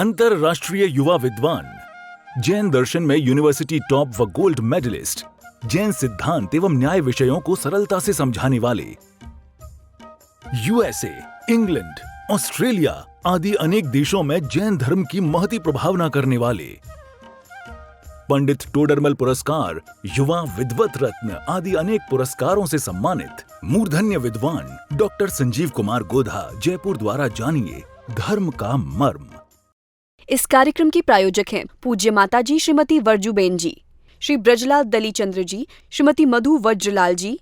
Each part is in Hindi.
अंतरराष्ट्रीय युवा विद्वान, जैन दर्शन में यूनिवर्सिटी टॉप व गोल्ड मेडलिस्ट, जैन सिद्धांत एवं न्याय विषयों को सरलता से समझाने वाले, यूएसए, इंग्लैंड, ऑस्ट्रेलिया आदि अनेक देशों में जैन धर्म की महती प्रभावना करने वाले, पंडित टोडरमल पुरस्कार, युवा विद्वत रत्न आदि अनेक पुरस्कारों से सम्मानित मूर्धन्य विद्वान डॉक्टर संजीव कुमार गोधा जयपुर द्वारा जानिए धर्म का मर्म। इस कार्यक्रम की प्रायोजक हैं पूज्य माताजी श्रीमती वर्जुबेन जी, श्री ब्रजलाल दलीचंद्र जी, श्रीमती मधु वज्रलाल जी,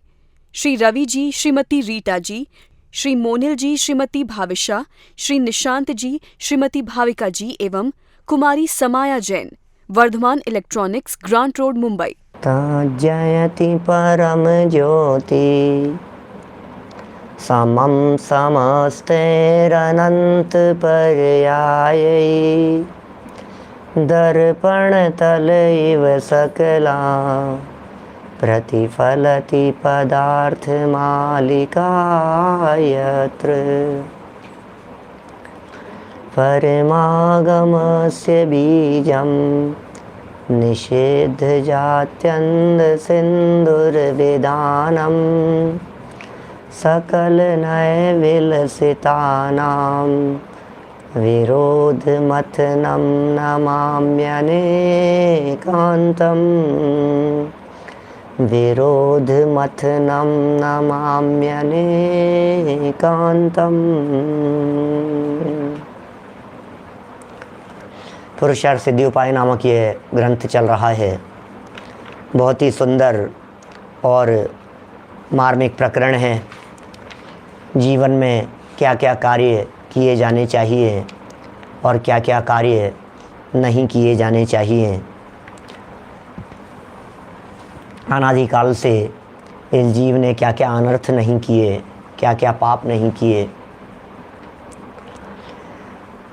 श्री रवि जी, श्रीमती रीटा जी, श्री मोनिल जी, श्रीमती भाविशा, श्री निशांत जी, श्रीमती भाविका जी एवं कुमारी Samaya Jain, Vardhman electronics, Grant road, Mumbai. जयति परम ज्योति समम समस्तैरनंत पर्यायै दर्पण तल इव सकला प्रतिफलति पदार्थ मालिका यत्र परमागमस्य बीजं निषेध जात्यन्त सिंधुर्विदानम् सकल नय विलसितानां विरोधमथनं नमाम्यनेकान्तम् विरोधमथनं नमाम्यनेकान्तम्। पुरुषार्थ सिद्धि उपाय नामक ये ग्रंथ चल रहा है। बहुत ही सुंदर और मार्मिक प्रकरण है। जीवन में क्या क्या कार्य किए जाने चाहिए और क्या क्या कार्य नहीं किए जाने चाहिए। अनादिकाल से इस जीव ने क्या क्या अनर्थ नहीं किए, क्या क्या पाप नहीं किए।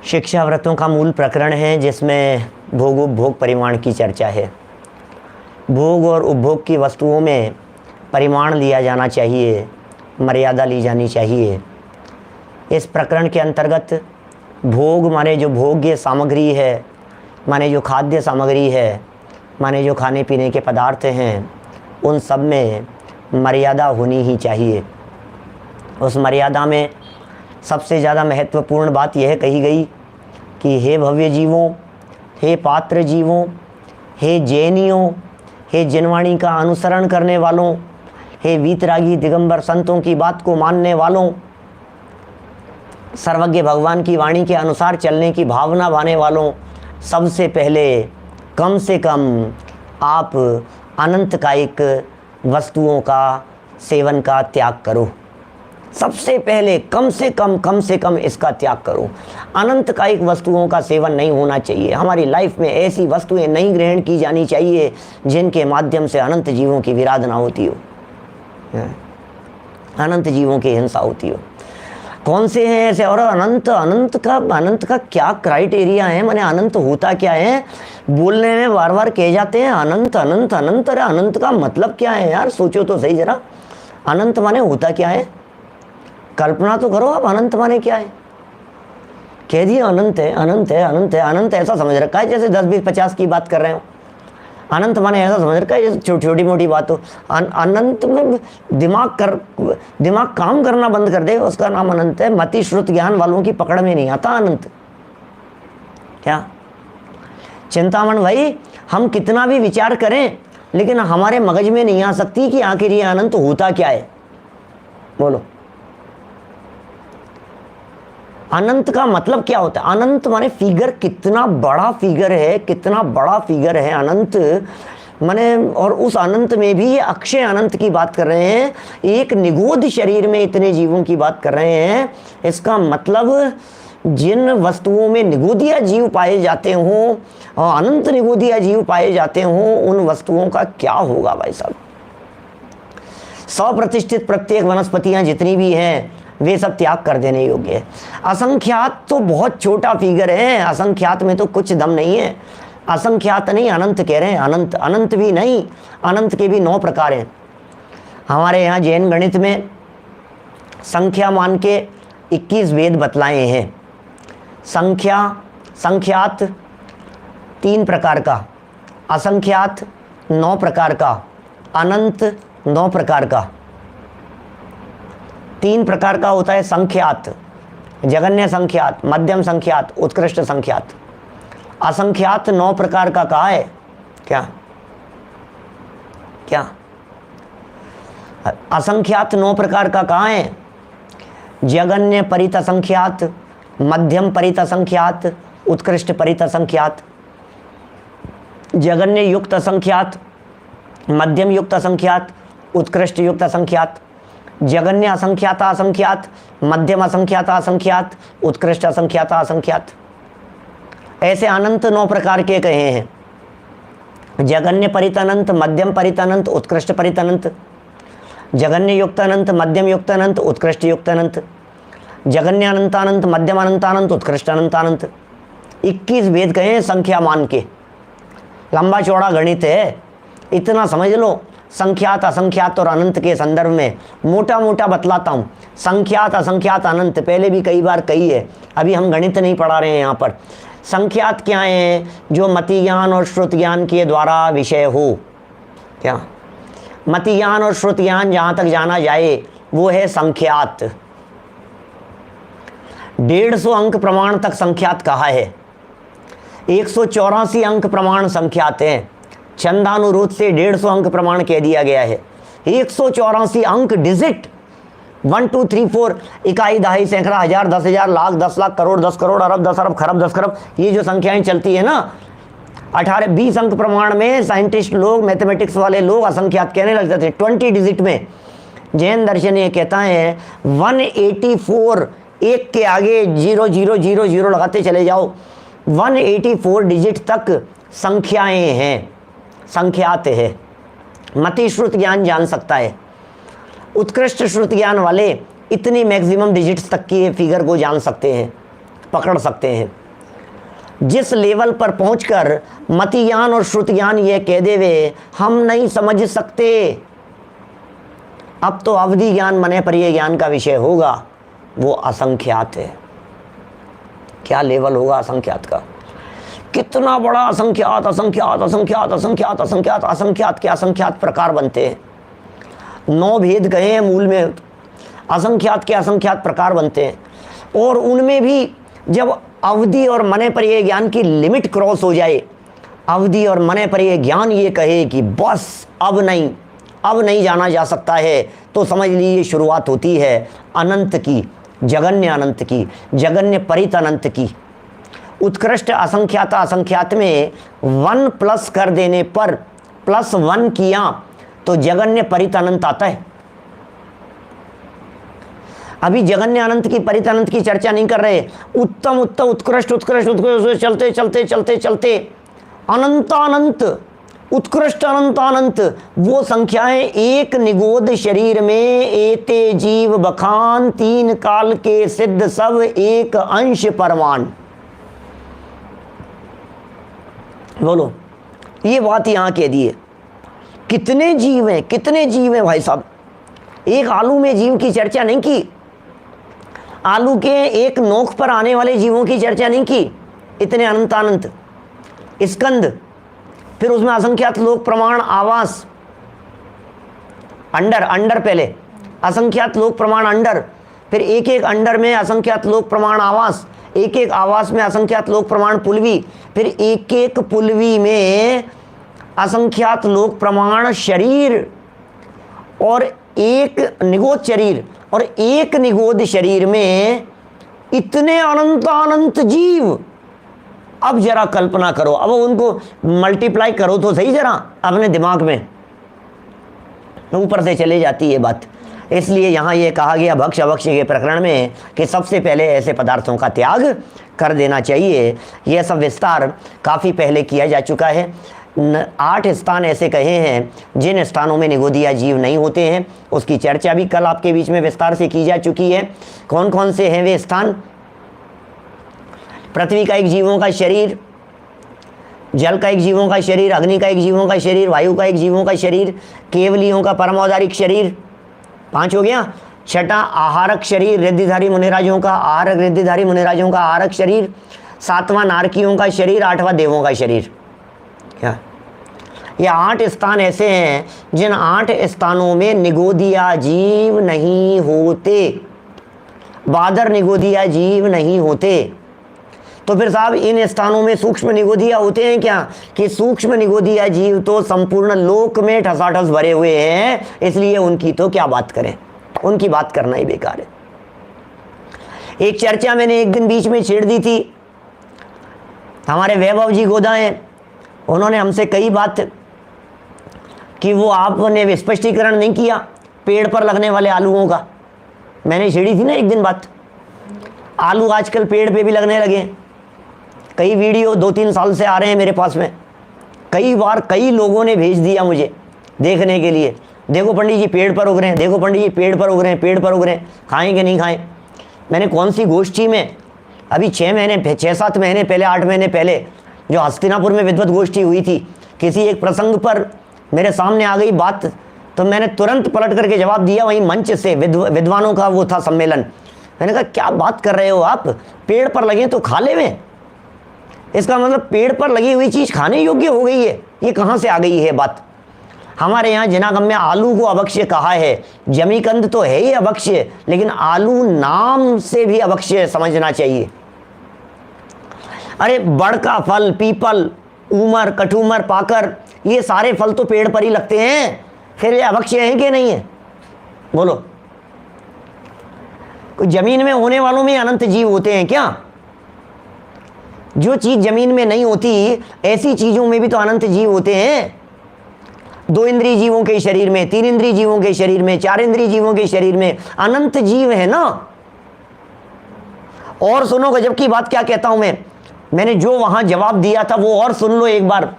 शिक्षा व्रतों का मूल प्रकरण है जिसमें भोग उपभोग परिमाण की चर्चा है। भोग और उपभोग की वस्तुओं में परिमाण लिया जाना चाहिए, मर्यादा ली जानी चाहिए। इस प्रकरण के अंतर्गत भोग माने जो भोग्य सामग्री है, माने जो खाद्य सामग्री है, माने जो खाने पीने के पदार्थ हैं, उन सब में मर्यादा होनी ही चाहिए। उस मर्यादा में सबसे ज़्यादा महत्वपूर्ण बात यह कही गई कि हे भव्य जीवों, हे पात्र जीवों, हे जैनियों, हे जिनवाणी का अनुसरण करने वालों, हे वीतरागी दिगंबर संतों की बात को मानने वालों, सर्वज्ञ भगवान की वाणी के अनुसार चलने की भावना भाने वालों, सबसे पहले कम से कम आप अनंत कायिक वस्तुओं का सेवन का त्याग करो। सबसे पहले कम से कम इसका त्याग करो। अनंत कायिक वस्तुओं का सेवन नहीं होना चाहिए। हमारी लाइफ में ऐसी वस्तुएं नहीं ग्रहण की जानी चाहिए जिनके माध्यम से अनंत जीवों की विराधना होती हो, अनंत जीवों की हिंसा होती हो। कौन से हैं ऐसे? और अनंत का क्या क्राइटेरिया है? माने अनंत होता क्या है? बोलने में बार बार कह जाते हैं अनंत अनंत अनंत। अरे अनंत का मतलब क्या है यार? सोचो तो सही जरा। अनंत माने होता क्या है? कल्पना तो करो आप, अनंत माने क्या है? कह दिए अनंत है, अनंत है, अनंत है। अनंत ऐसा समझ रखा है जैसे 10 20 50 की बात कर रहे हो। अनंत माने ऐसा समझ रखा है जैसे छोटी मोटी बात हो। अनंत में दिमाग काम करना बंद कर दे, उसका नाम अनंत है। मति श्रुत ज्ञान वालों की पकड़ में नहीं आता अनंत। क्या चिंतामण भाई, हम कितना भी विचार करें लेकिन हमारे मगज में नहीं आ सकती कि आखिर ये अनंत होता क्या है। बोलो, अनंत का मतलब क्या होता है? अनंत माने फिगर, कितना बड़ा फिगर है, कितना बड़ा फिगर है अनंत माने। और उस अनंत में भी ये अक्षय अनंत की बात कर रहे हैं। एक निगोद शरीर में इतने जीवों की बात कर रहे हैं। इसका मतलब जिन वस्तुओं में निगोदिया जीव पाए जाते हों और अनंत निगोदिया जीव पाए जाते हों, उन वस्तुओं का क्या होगा भाई साहब? 100 प्रतिष्ठित प्रत्येक वनस्पतियां जितनी भी हैं वे सब त्याग कर देने योग्य है। असंख्यात तो बहुत छोटा फिगर है, असंख्यात में तो कुछ दम नहीं है। असंख्यात नहीं, अनंत कह रहे हैं। अनंत, अनंत भी नहीं, अनंत के भी 9 प्रकार हैं। हमारे यहाँ जैन गणित में संख्या मान के 21 वेद बतलाए हैं। संख्या संख्यात 3 प्रकार का, असंख्यात 9 प्रकार का, अनंत 9 प्रकार का। 3 प्रकार का होता है संख्यात, जगन्य संख्यात, मध्यम संख्यात, उत्कृष्ट संख्यात। असंख्यात 9 प्रकार का कहा है क्या? क्या असंख्यात 9 प्रकार का कहाँ है? जगन्य परित असंख्यात, मध्यम परित असंख्यात, उत्कृष्ट परित असंख्यात। जगन्य युक्त असंख्यात, मध्यम युक्त असंख्यात, उत्कृष्ट युक्त असंख्यात। जगन्य असंख्यात असंख्यात, मध्यम असंख्यात असंख्यात, उत्कृष्ट असंख्यात असंख्यात। ऐसे अनंत 9 प्रकार के कहे हैं। जगन्य परित अनंत, मध्यम परित अनंत, उत्कृष्ट परित अनंत। जगन्य युक्त अनंत, मध्यम युक्त अनंत, उत्कृष्ट युक्त अनंत। जगन्य अनंतानंत, मध्यम अनंतानंत, उत्कृष्ट अनंतानंत। 21 भेद कहे हैं संख्या मान के। लंबा चौड़ा गणित है, इतना समझ लो। संख्यात, असंख्यात और अनंत के संदर्भ में मोटा मोटा बतलाता हूँ। संख्यात, असंख्यात, अनंत पहले भी कई बार कही है, अभी हम गणित नहीं पढ़ा रहे हैं यहाँ पर। संख्यात क्या है? जो मति ज्ञान और श्रुत ज्ञान के द्वारा विषय हो। क्या? मति ज्ञान और श्रुत ज्ञान जहाँ तक जाना जाए वो है संख्यात। 150 अंक प्रमाण तक संख्यात कहा है। 184 अंक प्रमाण संख्यात हैं। छंदानुरोध से 150 अंक प्रमाण कह दिया गया है। 184 अंक, डिजिट 1 2 3 4, इकाई, दहाई, सैकड़ा, हजार, 10,000, लाख, 10 लाख, करोड़, 10 करोड़, अरब, 10 अरब, खरब, 10 खरब, ये जो संख्याएं चलती है ना, 18-20 अंक प्रमाण में साइंटिस्ट लोग, मैथमेटिक्स वाले लोग असंख्यात कहने लग जाते हैं। 20 डिजिट में जैन दर्शन ये कहता है 184, एक के आगे 0 0 0 0 लगाते चले जाओ, 184 डिजिट तक संख्याएं हैं, संख्यात है। मति श्रुत ज्ञान जान सकता है। उत्कृष्ट श्रुत ज्ञान वाले इतनी मैक्सिमम डिजिट्स तक की फिगर को जान सकते हैं, पकड़ सकते हैं। जिस लेवल पर पहुंचकर मति ज्ञान और श्रुत ज्ञान ये कह देवे हम नहीं समझ सकते, अब तो अवधि ज्ञान, मने परिय ज्ञान का विषय होगा, वो असंख्यात है। क्या लेवल होगा असंख्यात का? कितना बड़ा असंख्यात, असंख्यात, असंख्यात, असंख्यात, असंख्यात, असंख्यात के असंख्यात प्रकार बनते हैं। 9 भेद कहे हैं मूल में, असंख्यात के असंख्यात प्रकार बनते हैं। और उनमें भी जब अवधि और मने परिय ज्ञान की लिमिट क्रॉस हो जाए, अवधि और मने परिय ज्ञान ये कहे कि बस अब नहीं जाना जा सकता है, तो समझ लीजिए शुरुआत होती है अनंत की, जगन्य अनंत की, जगन्य परित अनंत की। उत्कृष्ट असंख्यात असंख्यात में 1 प्लस कर देने पर, +1 किया तो जगन्य परित अनंत आता है। अभी जगन्य अनंत की, परित अनंत की चर्चा नहीं कर रहे। उत्तम उत्तम, उत्कृष्ट उत्कृष्ट उत्कृष्ट, चलते चलते चलते चलते अनंतानंत, उत्कृष्ट अनंतानंत, वो संख्याएं एक निगोद शरीर में एते जीव बखान, 3 काल के सिद्ध सब एक अंश परमाण। बोलो, ये बात यहां कह दी है। कितने जीव हैं, कितने जीव हैं भाई साहब। एक आलू में जीव की चर्चा नहीं की, आलू के एक नोक पर आने वाले जीवों की चर्चा नहीं की, इतने अनंतानंत स्कंद, फिर उसमें असंख्यात लोक प्रमाण आवास, अंडर पहले असंख्यात लोक प्रमाण अंडर, फिर एक एक अंडर में असंख्यात लोक प्रमाण आवास, एक एक आवास में असंख्यात लोक प्रमाण पुलवी, फिर एक एक पुलवी में असंख्यात लोक प्रमाण शरीर, और एक निगोद शरीर, और एक निगोद शरीर में इतने अनंतानंत जीव। अब जरा कल्पना करो, अब उनको मल्टीप्लाई करो तो सही जरा अपने दिमाग में, ऊपर से चले जाती है बात। इसलिए यहाँ ये कहा गया भक्ष अभक्ष के प्रकरण में कि सबसे पहले ऐसे पदार्थों का त्याग कर देना चाहिए। यह सब विस्तार काफ़ी पहले किया जा चुका है। 8 स्थान ऐसे कहे हैं जिन स्थानों में निगोदिया जीव नहीं होते हैं, उसकी चर्चा भी कल आपके बीच में विस्तार से की जा चुकी है। कौन कौन से हैं वे स्थान? पृथ्वी का एक जीवों का शरीर, जल का एक जीवों का शरीर, अग्नि का एक जीवों का शरीर, वायु का एक जीवों का शरीर, केवलियों का परमौदारिक शरीर, 5 हो गया। छठा आहारक शरीर, रिद्धिधारी मुनिराजों का आहारक, रिद्धिधारी मुनिराजों का आहारक शरीर। 7वां नारकियों का शरीर, 8वां देवों का शरीर। क्या ये 8 स्थान ऐसे हैं जिन 8 स्थानों में निगोदिया जीव नहीं होते, बादर निगोदिया जीव नहीं होते। तो फिर साहब इन स्थानों में सूक्ष्म निगोदिया होते हैं क्या? कि सूक्ष्म निगोदिया जीव तो संपूर्ण लोक में ठसाठस भरे हुए हैं, इसलिए उनकी तो क्या बात करें, उनकी बात करना ही बेकार है। एक चर्चा मैंने एक दिन बीच में छेड़ दी थी, हमारे वैभव जी गोदा हैं, उन्होंने हमसे कई बात कि वो आपने स्पष्टीकरण नहीं किया पेड़ पर लगने वाले आलूओं का। मैंने छेड़ी थी ना एक दिन बात, आलू आजकल पेड़ पे भी लगने लगे हैं। कई वीडियो 2-3 साल से आ रहे हैं मेरे पास में, कई बार कई लोगों ने भेज दिया मुझे देखने के लिए, देखो पंडित जी पेड़ पर उग रहे हैं, देखो पंडित जी पेड़ पर उग रहे हैं, पेड़ पर उग रहे हैं, खाएं कि नहीं खाएं। मैंने कौन सी गोष्ठी में अभी 6-7 महीने पहले, 8 महीने पहले जो हस्तिनापुर में विद्वत गोष्ठी हुई थी, किसी एक प्रसंग पर मेरे सामने आ गई बात, तो मैंने तुरंत पलट करके जवाब दिया, वहीं मंच से विद्वानों का वो था सम्मेलन। मैंने कहा क्या बात कर रहे हो आप, पेड़ पर लगे तो खा ले में, इसका मतलब पेड़ पर लगी हुई चीज़ खाने योग्य हो गई है, ये कहाँ से आ गई है बात। हमारे यहाँ जिनागम में आलू को अभक्ष्य कहा है, जमीकंद तो है ही अभक्ष्य, लेकिन आलू नाम से भी अभक्ष्य समझना चाहिए। अरे बड़ का फल, पीपल, ऊमर, कठूमर, पाकर, ये सारे फल तो पेड़ पर ही लगते हैं, फिर ये अभक्ष्य हैं कि नहीं है? बोलो, जमीन में होने वालों में अनंत जीव होते हैं क्या? जो चीज जमीन में नहीं होती ऐसी चीजों में भी तो अनंत जीव होते हैं। 2 इंद्रिय जीवों के शरीर में, 3 इंद्रिय जीवों के शरीर में, 4 इंद्रिय जीवों के शरीर में अनंत जीव है ना। और सुनो गजब की बात क्या कहता हूं मैंने जो वहां जवाब दिया था वो और सुन लो एक बार।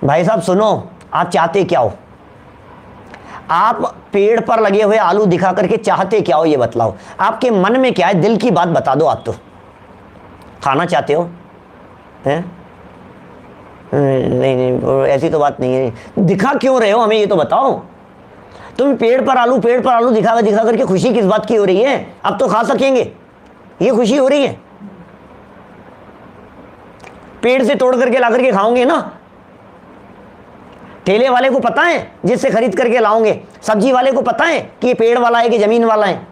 भाई साहब सुनो, आप चाहते क्या हो? आप पेड़ पर लगे हुए आलू दिखा करके चाहते क्या हो ये बतलाओ। आपके मन में क्या है, दिल की बात बता दो। आप तो खाना चाहते हो हैं? नहीं, ऐसी तो बात नहीं है। दिखा क्यों रहे हो हमें ये तो बताओ। तुम पेड़ पर आलू दिखा करके खुशी किस बात की हो रही है? अब तो खा सकेंगे, ये खुशी हो रही है। पेड़ से तोड़ करके ला करके खाओगे ना। ठेले वाले को पता है जिससे खरीद करके लाओगे, सब्जी वाले को पता है कि ये पेड़ वाला है कि जमीन वाला है।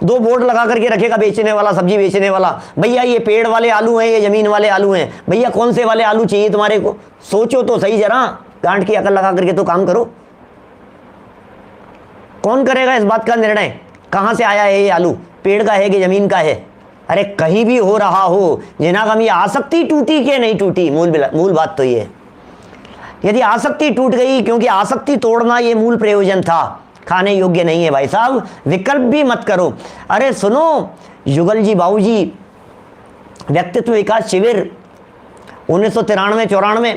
2 बोर्ड लगा करके रखेगा बेचने वाला, सब्जी बेचने वाला, भैया ये पेड़ वाले आलू हैं, ये जमीन वाले आलू हैं। भैया कौन से वाले आलू चाहिए तुम्हारे को? सोचो तो सही जरा, गांठ की अकल लगा करके तो काम करो। कौन करेगा इस बात का निर्णय कहां से आया है ये आलू, पेड़ का है कि जमीन का है? अरे कहीं भी हो रहा हो जिनागम, ये आसक्ति टूटी कि नहीं टूटी, मूल बात तो ये है। यदि आसक्ति टूट गई, क्योंकि आसक्ति तोड़ना ये मूल प्रयोजन था, खाने योग्य नहीं है भाई साहब, विकल्प भी मत करो। अरे सुनो, युगल जी बाबूजी व्यक्तित्व विकास शिविर 1993-94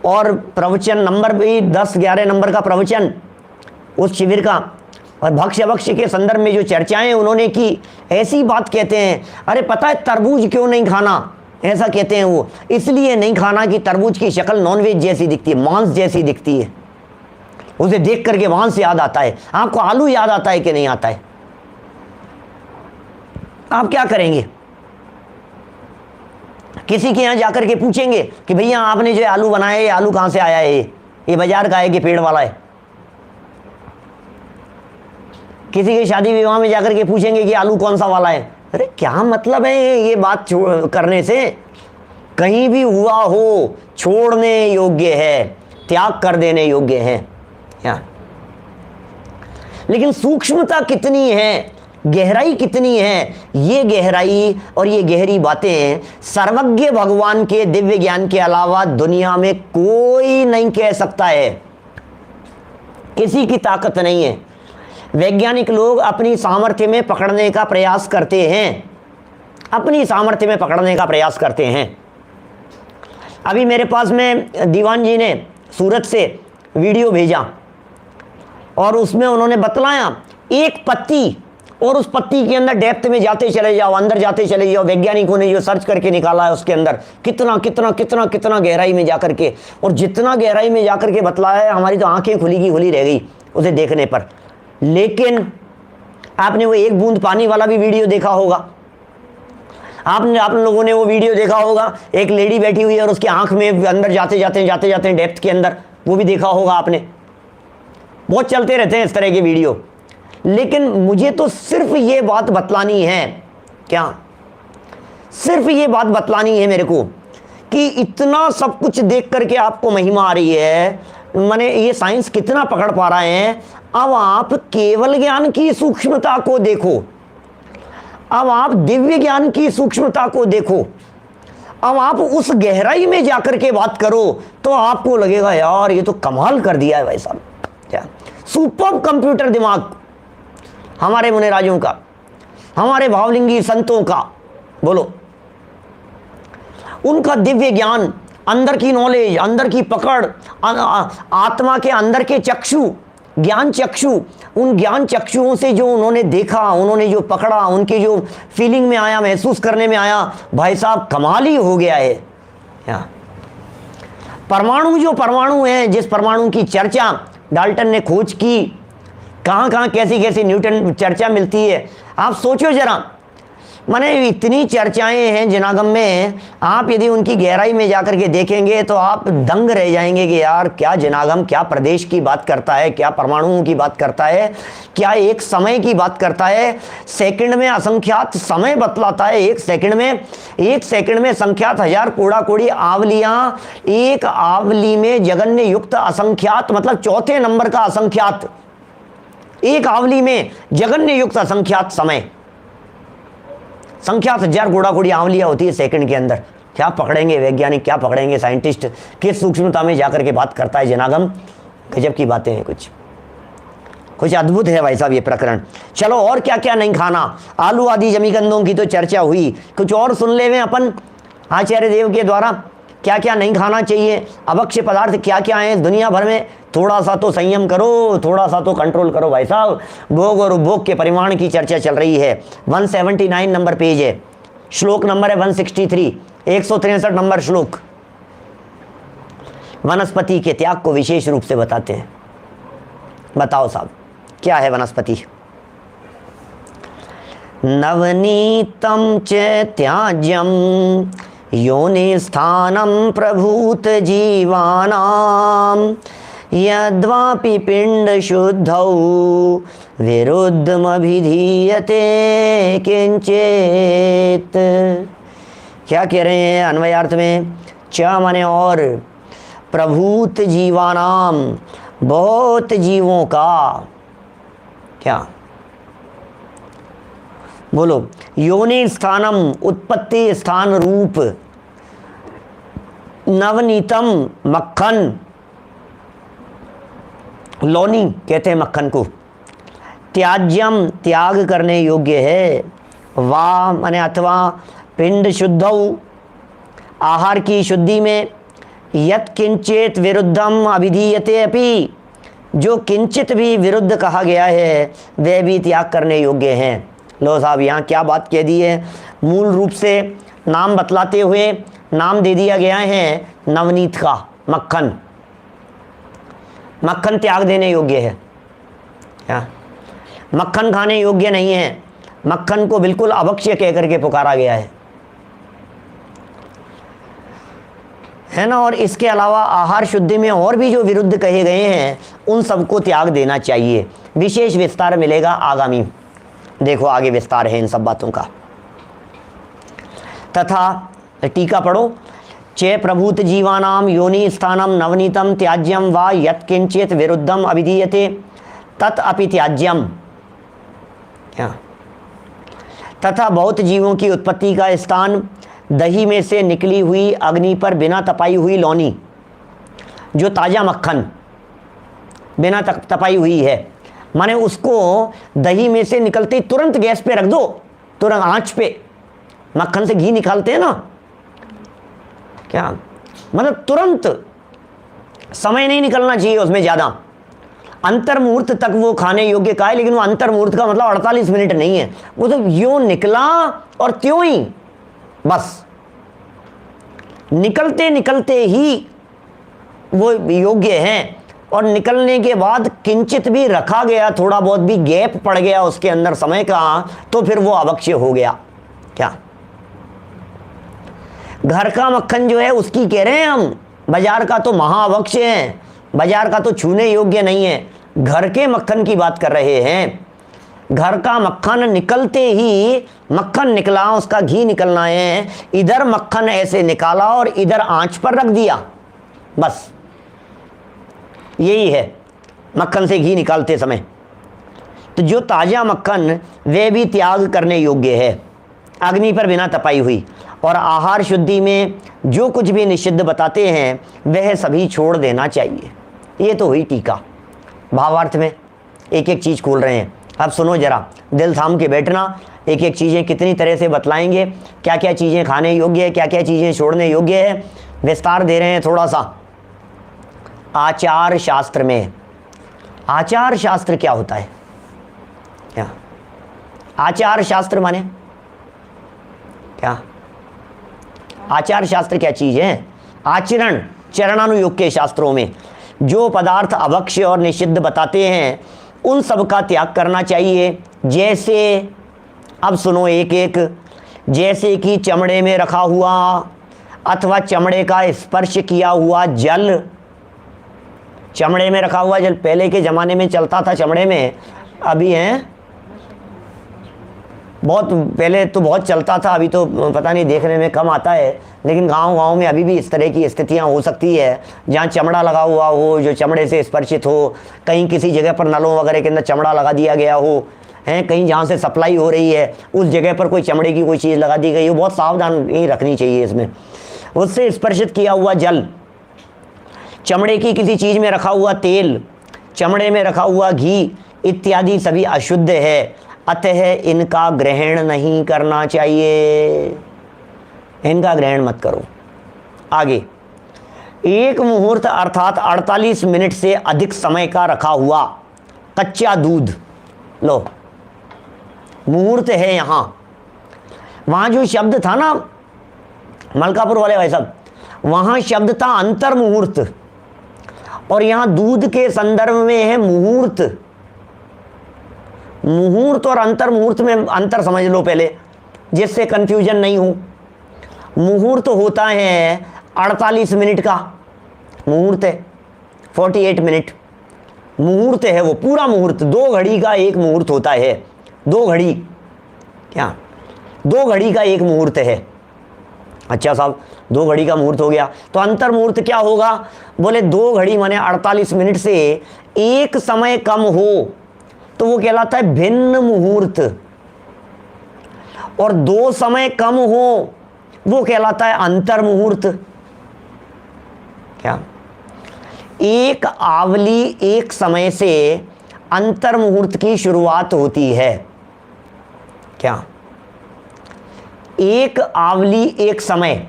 और प्रवचन नंबर भी 10-11 नंबर का प्रवचन उस शिविर का, और भक्ष्य भक्ष्य के संदर्भ में जो चर्चाएं उन्होंने की, ऐसी बात कहते हैं। अरे पता है तरबूज क्यों नहीं खाना? ऐसा कहते हैं वो इसलिए नहीं खाना कि तरबूज की शक्ल नॉनवेज जैसी दिखती है, मांस जैसी दिखती है, उसे देख करके मांस याद आता है। आपको आलू याद आता है कि नहीं आता है? आप क्या करेंगे? किसी के यहां जाकर के पूछेंगे कि भैया आपने जो आलू बनाया है, ये आलू कहां से आया है, ये बाजार का है कि पेड़ वाला है? किसी के शादी विवाह में जाकर के पूछेंगे कि आलू कौन सा वाला है? अरे क्या मतलब है ये बात करने से? कहीं भी हुआ हो छोड़ने योग्य है, त्याग कर देने योग्य है। लेकिन सूक्ष्मता कितनी है, गहराई कितनी है, ये गहराई और ये गहरी बातें सर्वज्ञ भगवान के दिव्य ज्ञान के अलावा दुनिया में कोई नहीं कह सकता है। किसी की ताकत नहीं है। वैज्ञानिक लोग अपनी सामर्थ्य में पकड़ने का प्रयास करते हैं, अपनी सामर्थ्य में पकड़ने का प्रयास करते हैं। अभी मेरे पास में दीवान जी ने सूरत से वीडियो भेजा और उसमें उन्होंने बतलाया एक पत्ती, और उस पत्ती के अंदर डेप्थ में जाते चले जाओ, अंदर जाते चले जाओ। वैज्ञानिकों ने जो सर्च करके निकाला है उसके अंदर कितना कितना कितना कितना गहराई में जाकर के, और जितना गहराई में जाकर के बतलाया है, हमारी तो आंखें खुली की खुली रह गई उसे देखने पर। लेकिन आपने वो एक बूंद पानी वाला भी वीडियो देखा होगा। आप लोगों ने वो वीडियो देखा होगा, एक लेडी बैठी हुई है और उसकी आंख में अंदर जाते जाते डेप्थ के अंदर, वो भी देखा होगा आपने। बहुत चलते रहते हैं इस तरह के वीडियो। लेकिन मुझे तो सिर्फ ये बात बतलानी है, क्या सिर्फ ये बात बतलानी है मेरे को कि इतना सब कुछ देख करके आपको महिमा आ रही है, माने ये साइंस कितना पकड़ पा रहा है। अब आप केवल ज्ञान की सूक्ष्मता को देखो, अब आप दिव्य ज्ञान की सूक्ष्मता को देखो, अब आप उस गहराई में जाकर के बात करो तो आपको लगेगा यार ये तो कमाल कर दिया है भाई साहब। क्या सुपर कंप्यूटर दिमाग हमारे मुनिराजों का, हमारे भावलिंगी संतों का, बोलो, उनका दिव्य ज्ञान, अंदर की नॉलेज, अंदर की पकड़, आत्मा के अंदर के चक्षु, ज्ञान चक्षु, उन ज्ञान चक्षुओं से जो उन्होंने देखा, उन्होंने जो पकड़ा, उनके जो फीलिंग में आया, महसूस करने में आया, भाई साहब कमाल ही हो गया है। परमाणु जो परमाणु है, जिस परमाणु की चर्चा डाल्टन ने खोज की, कहाँ कहाँ कैसी कैसी न्यूटन चर्चा मिलती है, आप सोचो जरा। माने इतनी चर्चाएं हैं जिनागम में, आप यदि उनकी गहराई में जाकर के देखेंगे तो आप दंग रह जाएंगे कि यार क्या जिनागम, क्या प्रदेश की बात करता है, क्या परमाणुओं की बात करता है, क्या एक समय की बात करता है। सेकंड में असंख्यात समय बतलाता है, एक सेकंड में संख्यात हजार कूड़ा कूड़ी आवलियां, एक आवली में जगन्य युक्त असंख्यात, मतलब चौथे नंबर का असंख्यात, एक आवली में जगन्य युक्त असंख्यात समय, संख्यात हजार कूड़ा कूड़ी आवलियां होती है सेकंड के अंदर। क्या पकड़ेंगे वैज्ञानिक, क्या पकड़ेंगे साइंटिस्ट, किस सूक्ष्मता में जाकर के बात करता है जनागम। गजब की बातें हैं, कुछ अद्भुत है भाई साहब ये प्रकरण। चलो और क्या क्या नहीं खाना, आलू आदि जमीकंदों की तो चर्चा हुई, कुछ और सुन ले में अपन आचार्य देव के द्वारा क्या क्या नहीं खाना चाहिए, अभक्ष्य पदार्थ क्या क्या हैं दुनिया भर में। थोड़ा सा तो संयम करो, थोड़ा सा तो कंट्रोल करो भाई साहब। भोग और उपभोग के परिमाण की चर्चा चल रही है। 179 नंबर पेज है, श्लोक नंबर है 163, 163 नंबर श्लोक वनस्पति के त्याग को विशेष रूप से बताते हैं। बताओ साहब क्या है वनस्पति। नवनीतम च त्याज्यम योनि स्थानम प्रभूत जीवानाम यद्वापि पिंड शुद्धौ विरुद्धमभिधीयते किंचित। क्या कह रहे हैं अन्वयार्थ में, च माने और, प्रभूत जीवानाम बहुत जीवों का, क्या बोलो, योनि स्थानम उत्पत्ति स्थान रूप, नवनीतम मक्खन, लोनी कहते हैं मक्खन को, त्याज्यम त्याग करने योग्य है, वा माने अथवा, पिंड शुद्धौ आहार की शुद्धि में, यत किंचित विरुद्धम अभिधीयते अपि जो किंचित भी विरुद्ध कहा गया है वह भी त्याग करने योग्य हैं। लो साहब यहाँ क्या बात कह दी है, मूल रूप से नाम बतलाते हुए नाम दे दिया गया है नवनीत का, मक्खन। मक्खन त्याग देने योग्य है क्या, मक्खन खाने योग्य नहीं है, मक्खन को बिल्कुल अभक्ष्य कह करके पुकारा गया है ना। और इसके अलावा आहार शुद्धि में और भी जो विरुद्ध कहे गए हैं उन सबको त्याग देना चाहिए। विशेष विस्तार मिलेगा आगामी, देखो आगे विस्तार है इन सब बातों का। तथा टीका पढ़ो, चे प्रभूत जीवानाम योनि स्थानम नवनीतम त्याज्यम वा यत्किंचित विरुद्धम अभिधीयते तत् अपि त्याज्यम। क्या, तथा बहुत जीवों की उत्पत्ति का स्थान दही में से निकली हुई अग्नि पर बिना तपाई हुई लौनी, जो ताज़ा मक्खन बिना तपाई हुई है, माने उसको दही में से निकलते तुरंत गैस पे रख दो, तुरंत आंच पे मक्खन से घी निकालते हैं ना, क्या मतलब तुरंत, समय नहीं निकलना चाहिए उसमें ज़्यादा। अंतर मुहूर्त तक वो खाने योग्य का है, लेकिन वो अंतर मुहूर्त का मतलब 48 मिनट नहीं है, वो तो यूं निकला और त्यों ही बस निकलते निकलते ही वो योग्य हैं। और निकलने के बाद किंचित भी रखा गया, थोड़ा बहुत भी गैप पड़ गया उसके अंदर समय का, तो फिर वो अभक्ष्य हो गया। क्या घर का मक्खन जो है उसकी कह रहे हैं हम, बाजार का तो महावक्ष है, बाजार का तो छूने योग्य नहीं है। घर के मक्खन की बात कर रहे हैं। घर का मक्खन निकलते ही, मक्खन निकला, उसका घी निकलना है, इधर मक्खन ऐसे निकाला और इधर आंच पर रख दिया, बस यही है मक्खन से घी निकालते समय। तो जो ताज़ा मक्खन वह भी त्याग करने योग्य है, अग्नि पर बिना तपाई हुई। और आहार शुद्धि में जो कुछ भी निषिद्ध बताते हैं वह सभी छोड़ देना चाहिए। ये तो हुई टीका। भावार्थ में एक एक चीज़ खोल रहे हैं। अब सुनो जरा, दिल थाम के बैठना, एक एक चीज़ें कितनी तरह से बतलाएंगे, क्या क्या चीज़ें खाने योग्य है, क्या क्या चीज़ें छोड़ने योग्य है, विस्तार दे रहे हैं थोड़ा सा। आचार शास्त्र में, आचार शास्त्र क्या होता है? क्या आचार शास्त्र माने क्या? आचार शास्त्र क्या चीज़ है? आचरण, चरणानुयोग के शास्त्रों में जो पदार्थ अभक्ष्य और निषिद्ध बताते हैं उन सब का त्याग करना चाहिए। जैसे, अब सुनो एक एक, जैसे कि चमड़े में रखा हुआ अथवा चमड़े का स्पर्श किया हुआ जल, चमड़े में रखा हुआ जल पहले के ज़माने में चलता था चमड़े में, अभी है बहुत, पहले तो बहुत चलता था, अभी तो पता नहीं देखने में कम आता है, लेकिन गांव-गांव में अभी भी इस तरह की स्थितियां हो सकती है जहां चमड़ा लगा हुआ हो, जो चमड़े से स्पर्शित हो, कहीं किसी जगह पर नलों वगैरह के अंदर चमड़ा लगा दिया गया हो, हैं कहीं जहां से सप्लाई हो रही है उस जगह पर कोई चमड़े की कोई चीज़ लगा दी गई हो, बहुत सावधानी रखनी चाहिए इसमें। उससे स्पर्शित किया हुआ जल, चमड़े की किसी चीज़ में रखा हुआ तेल, चमड़े में रखा हुआ घी इत्यादि सभी अशुद्ध है, अतः इनका ग्रहण नहीं करना चाहिए, इनका ग्रहण मत करो। आगे, एक मुहूर्त अर्थात 48 मिनट से अधिक समय का रखा हुआ कच्चा दूध, लो मुहूर्त है यहाँ, वहाँ जो शब्द था ना मलकापुर वाले भाई साहब, वहाँ शब्द था अंतर मुहूर्त, और यहाँ दूध के संदर्भ में है मुहूर्त। मुहूर्त और अंतर मुहूर्त में अंतर समझ लो पहले, जिससे कंफ्यूजन नहीं हो। मुहूर्त होता है 48 मिनट का, मुहूर्त है 48 मिनट, मुहूर्त है वो पूरा मुहूर्त, 2 घड़ी का एक मुहूर्त होता है, 2 घड़ी, क्या 2 घड़ी का एक मुहूर्त है। अच्छा साहब 2 घड़ी का मुहूर्त हो गया, तो अंतर मुहूर्त क्या होगा? बोले 2 घड़ी माने 48 मिनट से एक समय कम हो तो वो कहलाता है भिन्न मुहूर्त, और 2 समय कम हो वो कहलाता है अंतर मुहूर्त। क्या? एक आवली एक समय से अंतर मुहूर्त की शुरुआत होती है। क्या? एक आवली एक समय,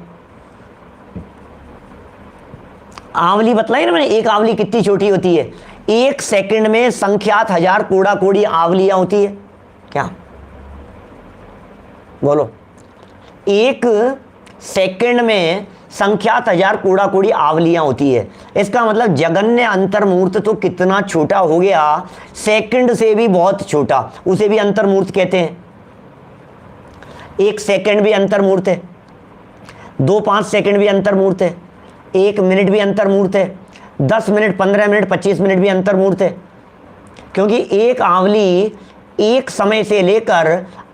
आवली बतलाई ना मैंने, एक आवली कितनी छोटी होती है? 1 सेकंड में संख्यात 1000 कोड़ा कोड़ी आवलियां होती है। क्या बोलो? 1 सेकंड में संख्यात 1000 कोड़ा कोड़ी आवलियां होती है। इसका मतलब जगन्य अंतर मुहूर्त तो कितना छोटा हो गया, सेकंड से भी बहुत छोटा, उसे भी अंतर मुहूर्त कहते हैं। 1 सेकंड भी अंतर मुहूर्त है, 2-5 सेकंड भी अंतर मुहूर्त है, 1 मिनट भी अंतर मुहूर्त है, 10 मिनट, 15 मिनट, 25 मिनट भी अंतर मुहूर्त है, क्योंकि एक आवली एक समय से लेकर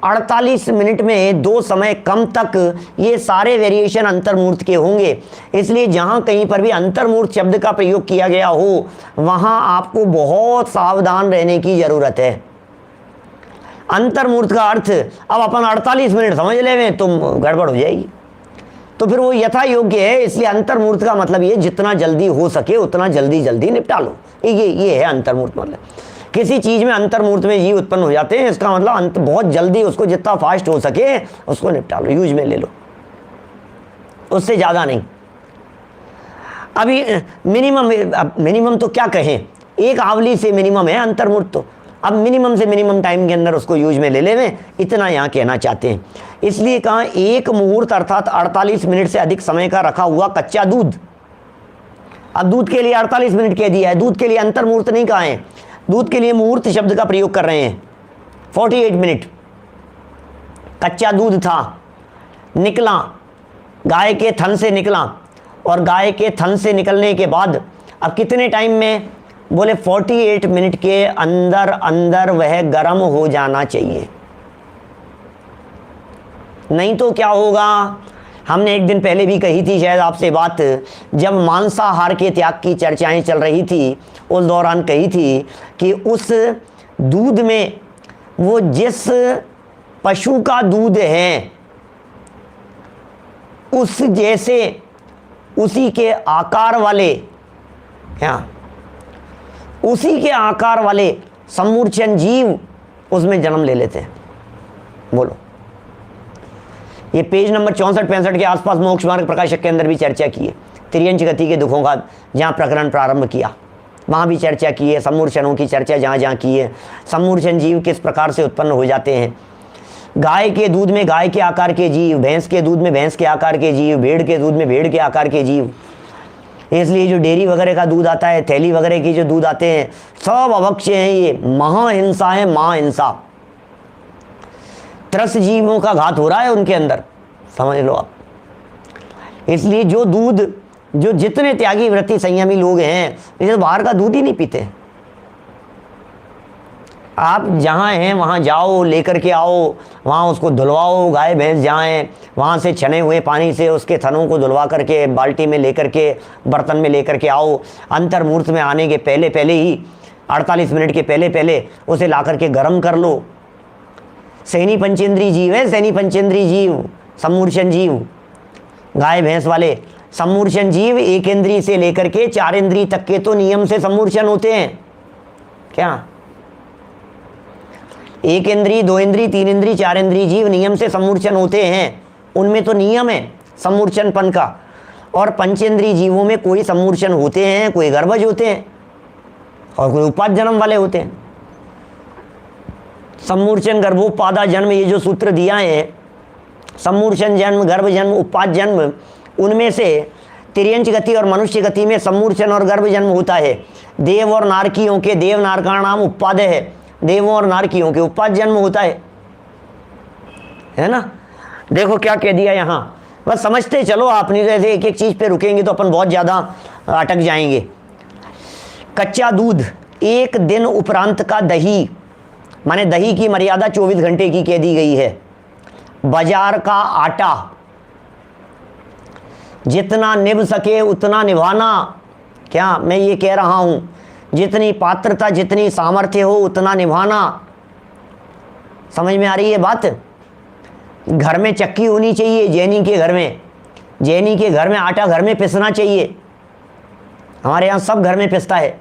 48 मिनट में 2 समय कम तक ये सारे वेरिएशन अंतर मुहूर्त के होंगे। इसलिए जहाँ कहीं पर भी अंतर मुहूर्त शब्द का प्रयोग किया गया हो वहाँ आपको बहुत सावधान रहने की ज़रूरत है। अंतर मुहूर्त का अर्थ अब अपन 48 मिनट समझ ले तो गड़बड़ हो जाएगी, तो फिर वो यथा योग्य है। इसलिए अंतर मुहूर्त का मतलब ये जितना जल्दी हो सके उतना जल्दी निपटा लो, ये है अंतर मुहूर्त। मतलब किसी चीज़ में अंतर मुहूर्त में जीव उत्पन्न हो जाते हैं, इसका मतलब बहुत जल्दी उसको जितना फास्ट हो सके उसको निपटा लो, यूज में ले लो, उससे ज़्यादा नहीं। अभी मिनिमम तो क्या कहें, एक आवली से मिनिमम है अंतर मुहूर्त, तो अब मिनिमम से मिनिमम टाइम के अंदर उसको यूज में ले लें, इतना यहाँ कहना चाहते हैं। इसलिए कहा एक मुहूर्त अर्थात 48 मिनट से अधिक समय का रखा हुआ कच्चा दूध। अब दूध के लिए 48 मिनट कह दिया है, दूध के लिए अंतर मुहूर्त नहीं कहा है, दूध के लिए मुहूर्त शब्द का प्रयोग कर रहे हैं। 48 मिनट कच्चा दूध था, निकला, गाय के थन से निकला, और गाय के थन से निकलने के बाद अब कितने टाइम में? बोले 48 मिनट के अंदर अंदर वह गर्म हो जाना चाहिए। नहीं तो क्या होगा? हमने एक दिन पहले भी कही थी शायद आपसे बात, जब मांसाहार के त्याग की चर्चाएं चल रही थी उस दौरान कही थी कि उस दूध में, वो जिस पशु का दूध है उस जैसे उसी के आकार वाले, क्या उसी के आकार वाले समूर्छन जीव उसमें जन्म ले लेते हैं। बोलो, ये पेज नंबर 64-65 के आसपास मोक्ष मार्ग प्रकाशक के अंदर भी चर्चा की है। त्रियंच गति के दुखों का जहाँ प्रकरण प्रारंभ किया वहाँ भी चर्चा की है। समूर्छनों की चर्चा जहाँ जहाँ की है, समूर्छन जीव किस प्रकार से उत्पन्न हो जाते हैं। गाय के दूध में गाय के आकार के जीव, भैंस के दूध में भैंस के आकार के जीव, भेड़ के दूध में भेड़ के आकार के जीव। इसलिए जो डेयरी वगैरह का दूध आता है, थैली वगैरह के जो दूध आते हैं, सब अभक्ष्य हैं। ये महाहिंसा है, महाहिंसा। त्रस जीवों का घात हो रहा है उनके अंदर, समझ लो आप। इसलिए जो दूध, जो जितने त्यागी व्रती संयमी लोग हैं, ये बाहर का दूध ही नहीं पीते। आप जहाँ हैं वहाँ जाओ, लेकर के आओ, वहाँ उसको धुलवाओ। गाय भैंस जहाँ हैं वहाँ से छने हुए पानी से उसके थनों को धुलवा करके बाल्टी में लेकर के, बर्तन में लेकर के आओ। अंतर्मूर्त में आने के पहले पहले ही 48 मिनट के पहले पहले उसे ला करके गर्म कर लो। सैनी पंचेंद्री जीव है, सैनी पंचेंद्री जीव, समूर्छन जीव, गाय भैंस वाले। समूर्छन जीव एक इंद्री से लेकर के 4 इंद्री तक के तो नियम से समूर्छन होते हैं। क्या? 1 इंद्री, 2 इंद्री, 3 इंद्री, 4 इंद्री जीव नियम से समूर्छन होते हैं। उनमें तो नियम है समूर्छनपन का। और पंचेंद्री जीवों में कोई समूर्छन होते हैं, कोई गर्भज होते हैं और कोई उपाद जन्म वाले होते हैं। समूर्छन, गर्भोपादा जन्म, ये जो सूत्र दिया है, समूर्छन जन्म, गर्भ जन्म, उपाद जन्म, उनमें से तिर्यंच गति और मनुष्य गति में समूर्छन और गर्भ जन्म होता है। देव और नारकियों के, देव नारका नाम उपाद है, देवों और नारकियों के उपाद जन्म होता है ना। देखो क्या कह दिया यहाँ, बस समझते चलो आप, नहीं तो ऐसे एक एक चीज पे रुकेंगे तो अपन बहुत ज्यादा अटक जाएंगे। कच्चा दूध, 1 दिन उपरांत का दही, माने दही की मर्यादा 24 घंटे की कह दी गई है। बाजार का आटा, जितना निभ सके उतना निभाना। क्या मैं ये कह रहा हूं, जितनी पात्रता, जितनी सामर्थ्य हो उतना निभाना। समझ में आ रही है बात? घर में चक्की होनी चाहिए, जैनी के घर में, जैनी के घर में आटा घर में पिसना चाहिए। हमारे यहाँ सब घर में पिसता है।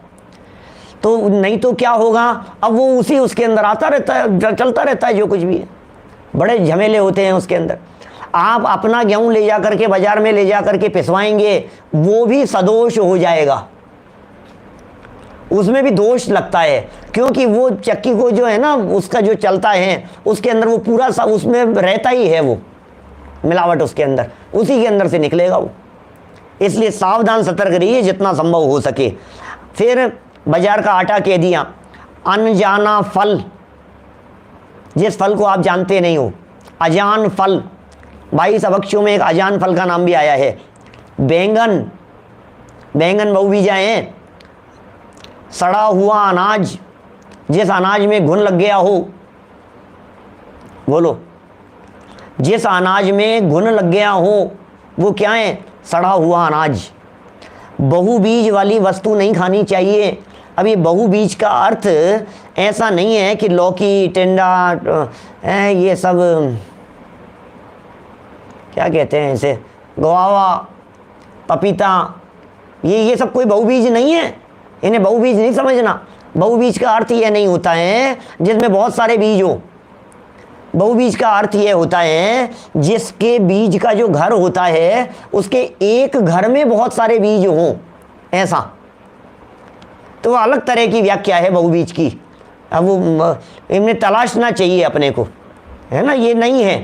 तो नहीं तो क्या होगा, अब वो उसी उसके अंदर आता रहता है, चलता रहता है जो कुछ भी है, बड़े झमेले होते हैं उसके अंदर। आप अपना गेहूं ले जा करके बाजार में ले जा करके पिसवाएंगे, वो भी सदोष हो जाएगा, उसमें भी दोष लगता है, क्योंकि वो चक्की को जो है ना, उसका जो चलता है उसके अंदर वो पूरा सा उसमें रहता ही है, वो मिलावट उसके अंदर, उसी के अंदर से निकलेगा वो। इसलिए सावधान सतर्क रहिए जितना संभव हो सके। फिर बाजार का आटा कह दिया। अनजाना फल, जिस फल को आप जानते नहीं हो, अजान फल, 22 अभक्ष्यों में एक अजान फल का नाम भी आया है। बैंगन, बैंगन बहुबीजा हैं। सड़ा हुआ अनाज, जिस अनाज में घुन लग गया हो, बोलो, जिस अनाज में घुन लग गया हो वो क्या है? सड़ा हुआ अनाज। बहुबीज वाली वस्तु नहीं खानी चाहिए। अब ये बहुबीज का अर्थ ऐसा नहीं है कि लौकी, टिंडा, ये सब क्या कहते हैं इसे, गवावा, पपीता, ये सब कोई बहुबीज नहीं है, इन्हें बहुबीज नहीं समझना। बहुबीज का अर्थ यह नहीं होता है जिसमें बहुत सारे बीज हो। बहुबीज का अर्थ यह होता है जिसके बीज का जो घर होता है उसके एक घर में बहुत सारे बीज हों, ऐसा। तो वो अलग तरह की व्याख्या है बहुबीज की। अब वो इनमें तलाशना चाहिए अपने को, है ना। ये नहीं है,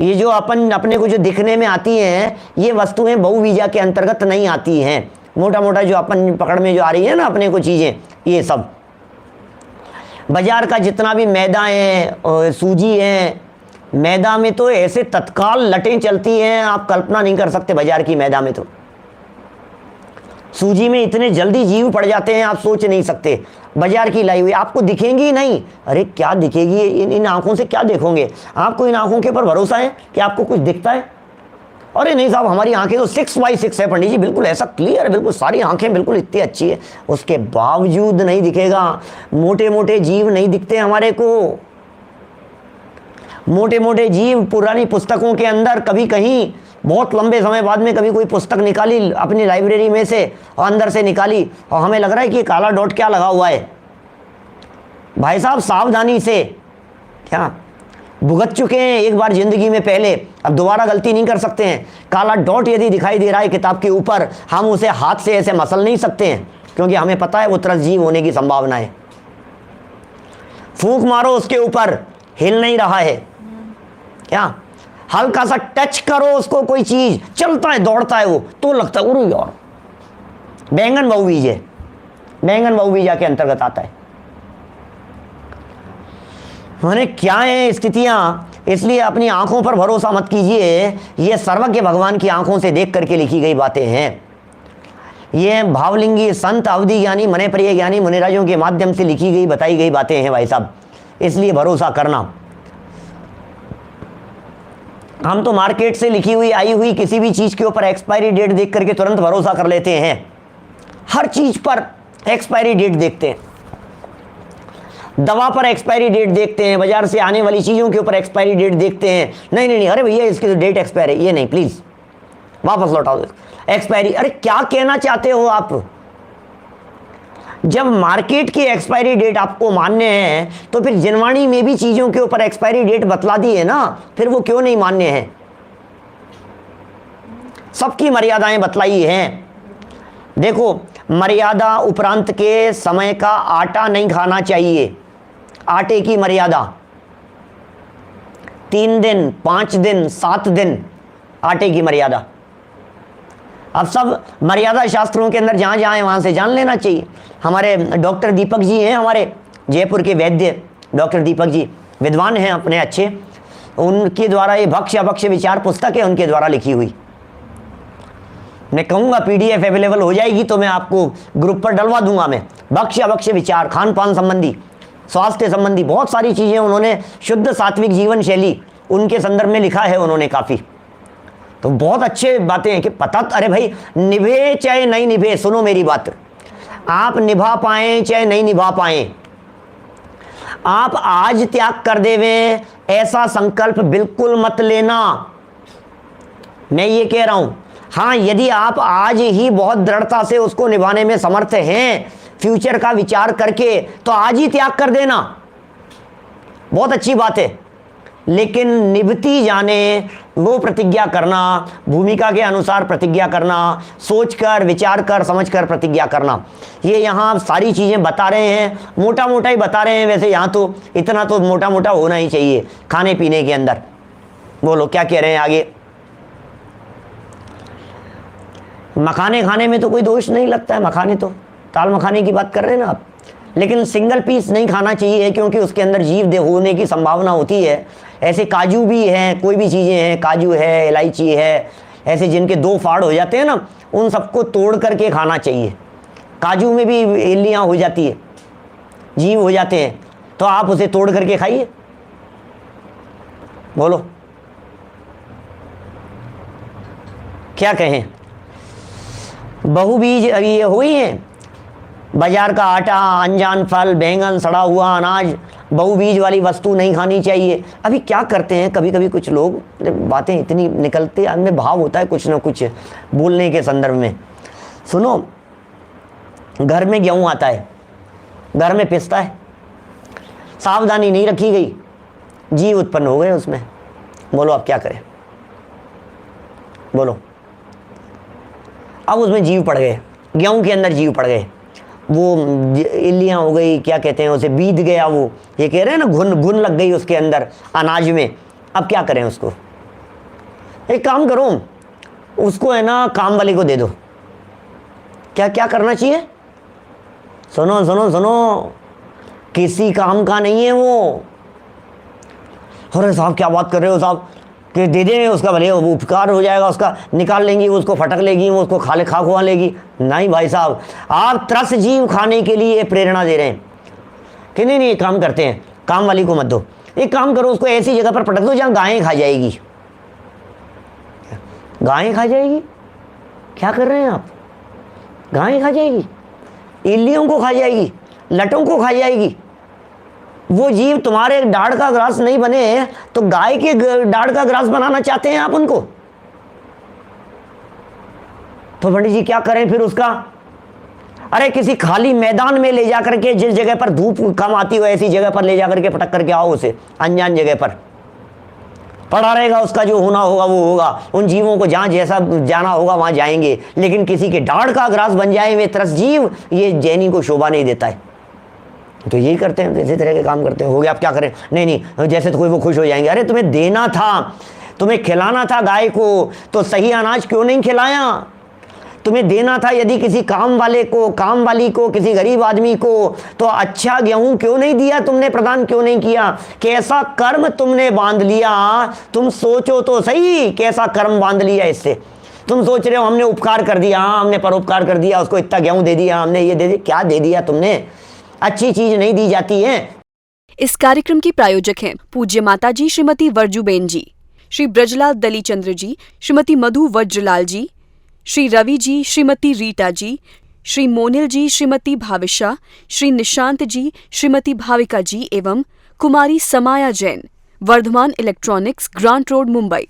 ये जो अपने को जो दिखने में आती हैं ये वस्तुएं बहुबीजा के अंतर्गत नहीं आती हैं। मोटा मोटा जो अपन पकड़ में जो आ रही है ना अपने को चीज़ें, ये सब बाजार का जितना भी मैदा है, सूजी है, मैदा में तो ऐसे तत्काल लटें चलती हैं, आप कल्पना नहीं कर सकते। बाजार की मैदा में तो सूजी में इतने जल्दी जीव पड़ जाते हैं, आप सोच नहीं सकते। बाजार की लाई हुई आपको दिखेंगी ही नहीं। अरे क्या दिखेगी, इन आंखों से क्या देखोगे? आपको इन आंखों के ऊपर भरोसा है कि आपको कुछ दिखता है? अरे नहीं साहब, हमारी आंखें तो 6/6 है पंडित जी, बिल्कुल ऐसा क्लियर, बिल्कुल सारी आंखें बिल्कुल इतनी अच्छी है। उसके बावजूद नहीं दिखेगा। मोटे मोटे जीव नहीं दिखते हमारे को। मोटे मोटे जीव पुरानी पुस्तकों के अंदर, कभी कहीं बहुत लंबे समय बाद में कभी कोई पुस्तक निकाली अपनी लाइब्रेरी में से और अंदर से निकाली और हमें लग रहा है कि काला डॉट क्या लगा हुआ है। भाई साहब सावधानी से, क्या भुगत चुके हैं एक बार जिंदगी में पहले, अब दोबारा गलती नहीं कर सकते हैं। काला डॉट यदि दिखाई दे रहा है किताब के ऊपर, हम उसे हाथ से ऐसे मसल नहीं सकते हैं, क्योंकि हमें पता है वो त्रसजीव होने की संभावना है। फूंक मारो उसके ऊपर, हिल नहीं रहा है। क्या हल्का सा टच करो उसको, कोई चीज चलता है दौड़ता है वो, तो लगता है अरे यार बैंगन बहुबीज है। बैंगन बहुबीजा के अंतर्गत आता है। माने क्या है स्थितियां? इसलिए अपनी आंखों पर भरोसा मत कीजिए। ये सर्वज्ञ भगवान की आंखों से देख करके लिखी गई बातें हैं। ये भावलिंगी संत अवधि ज्ञानी मने प्रिय ज्ञानी मुनिराजों के माध्यम से लिखी गई बताई गई बातें हैं भाई साहब, इसलिए भरोसा करना। हम तो मार्केट से लिखी हुई आई हुई किसी भी चीज के ऊपर एक्सपायरी डेट देख करके तुरंत भरोसा कर लेते हैं। हर चीज पर एक्सपायरी डेट देखते हैं। दवा पर एक्सपायरी डेट देखते हैं, बाजार से आने वाली चीजों के ऊपर एक्सपायरी डेट देखते हैं। नहीं नहीं नहीं, अरे भैया इसकी तो डेट एक्सपायर है, ये नहीं, प्लीज वापस लौटाओ एक्सपायरी। अरे क्या कहना चाहते हो आप? जब मार्केट की एक्सपायरी डेट आपको मान्य है तो फिर जिनवाणी में भी चीजों के ऊपर एक्सपायरी डेट बतला दी है ना, फिर वो क्यों नहीं मान्य है? सबकी मर्यादाएं बतलाई हैं। देखो, मर्यादा उपरांत के समय का आटा नहीं खाना चाहिए। आटे की मर्यादा 3 दिन, 5 दिन, 7 दिन, आटे की मर्यादा। अब सब मर्यादा शास्त्रों के अंदर जहां जहां है वहां से जान लेना चाहिए। हमारे डॉक्टर दीपक जी हैं, हमारे जयपुर के वैद्य डॉक्टर दीपक जी, विद्वान हैं अपने अच्छे, उनके द्वारा ये भक्ष्य अभक्ष्य विचार पुस्तक है उनके द्वारा लिखी हुई। मैं कहूँगा PDF अवेलेबल हो जाएगी तो मैं आपको ग्रुप पर डलवा दूंगा। मैं भक्ष्य अभक्ष्य विचार, खान पान संबंधी, स्वास्थ्य संबंधी बहुत सारी चीज़ें उन्होंने, शुद्ध सात्विक जीवन शैली उनके संदर्भ में लिखा है उन्होंने काफ़ी। तो बहुत अच्छे बातें हैं कि पता, अरे भाई निभे चाहे नहीं निभे, सुनो मेरी बात, आप निभा पाएं चाहे नहीं निभा पाएं, आप आज त्याग कर देवें ऐसा संकल्प बिल्कुल मत लेना। मैं ये कह रहा हूं, हाँ यदि आप आज ही बहुत दृढ़ता से उसको निभाने में समर्थ हैं, फ्यूचर का विचार करके, तो आज ही त्याग कर देना, बहुत अच्छी बात है। लेकिन निभती जाने वो प्रतिज्ञा करना, भूमिका के अनुसार प्रतिज्ञा करना, सोचकर विचार कर समझ कर प्रतिज्ञा करना, ये यहाँ सारी चीज़ें बता रहे हैं, मोटा मोटा ही बता रहे हैं। वैसे यहाँ तो इतना तो मोटा मोटा होना ही चाहिए खाने पीने के अंदर। बोलो क्या कह रहे हैं आगे? मखाने खाने में तो कोई दोष नहीं लगता है, मखाने तो दाल मखाने की बात कर रहे हैं ना आप, लेकिन सिंगल पीस नहीं खाना चाहिए क्योंकि उसके अंदर जीव देह होने की संभावना होती है। ऐसे काजू भी हैं, कोई भी चीज़ें हैं, काजू है, इलायची है, ऐसे जिनके 2 फाड़ हो जाते हैं ना, उन सबको तोड़ करके खाना चाहिए। काजू में भी इल्लियाँ हो जाती है, जीव हो जाते हैं, तो आप उसे तोड़ करके खाइए। बोलो क्या कहें? बहुबीज ये हुई हैं, बाजार का आटा, अनजान फल, बैंगन, सड़ा हुआ अनाज, बहुबीज वाली वस्तु नहीं खानी चाहिए। अभी क्या करते हैं कभी कभी कुछ लोग, बातें इतनी निकलती, हमें भाव होता है कुछ ना कुछ बोलने के संदर्भ में। सुनो, घर में गेहूँ आता है, घर में पिसता है, सावधानी नहीं रखी गई, जीव उत्पन्न हो गए उसमें। बोलो अब क्या करें? बोलो, अब उसमें जीव पड़ गए, गेहूं के अंदर जीव पड़ गए, वो इल्लियाँ हो गई, क्या कहते हैं उसे, बीत गया वो, ये कह रहे हैं ना, घुन लग गई उसके अंदर अनाज में। अब क्या करें उसको? एक काम करो, उसको है ना काम वाले को दे दो। क्या क्या करना चाहिए? सुनो सुनो सुनो, किसी काम का नहीं है वो, अरे साहब क्या बात कर रहे हो साहब, कि दे दें उसका भले उपकार हो जाएगा, उसका निकाल लेंगी, उसको फटक लेगी, वो उसको खा खुआ लेगी। नहीं भाई साहब, आप त्रस जीव खाने के लिए प्रेरणा दे रहे हैं कि नहीं एक काम करते हैं, काम वाली को मत दो, एक काम करो, उसको ऐसी जगह पर पटक दो जहाँ गायें खा जाएगी। गायें खा जाएगी? क्या कर रहे हैं आप? गायें खा जाएगी, इल्लियों को खा जाएगी, लटों को खा जाएगी। वो जीव तुम्हारे डाढ़ का ग्रास नहीं बने तो गाय के डाढ़ का ग्रास बनाना चाहते हैं आप उनको? तो पंडित जी क्या करें फिर उसका? अरे किसी खाली मैदान में ले जाकर के, जिस जगह पर धूप कम आती हो ऐसी जगह पर ले जाकर के पटक करके आओ उसे, अनजान जगह पर पड़ा रहेगा, उसका जो होना होगा वो होगा। उन जीवों को जहां जैसा जाना होगा वहां जाएंगे, लेकिन किसी के डाढ़ का ग्रास बन जाए वे त्रस जीव, ये जैनी को शोभा नहीं देता है। तो यही करते हैं, इसी तरह के काम करते हैं। हो गया, आप क्या करें? नहीं जैसे तो कोई वो खुश हो जाएंगे। अरे तुम्हें देना था, तुम्हें खिलाना था गाय को, तो सही अनाज क्यों नहीं खिलाया? तुम्हें देना था यदि किसी काम वाले को, काम वाली को, किसी गरीब आदमी को, तो अच्छा गेहूं क्यों नहीं दिया तुमने, प्रदान क्यों नहीं किया? कैसा कर्म तुमने बांध लिया? तुम सोचो तो सही, कैसा कर्म बांध लिया इससे। तुम सोच रहे हो हमने उपकार कर दिया, हाँ हमने परोपकार कर दिया, उसको इतना गेहूं दे दिया, हमने ये दे दिया। क्या दे दिया तुमने? अच्छी चीज नहीं दी जाती है। इस कार्यक्रम की प्रायोजक हैं पूज्य माताजी श्रीमती वर्जूबेन जी, श्री ब्रजलाल दलीचंद्र जी, श्रीमती मधु वज्रलाल जी, श्री रवि जी, श्रीमती रीटा जी, श्री मोनिल जी, श्रीमती भाविशा, श्री निशांत जी, श्रीमती भाविका जी एवं कुमारी Samaya Jain, Vardhman electronics, Grant road, Mumbai.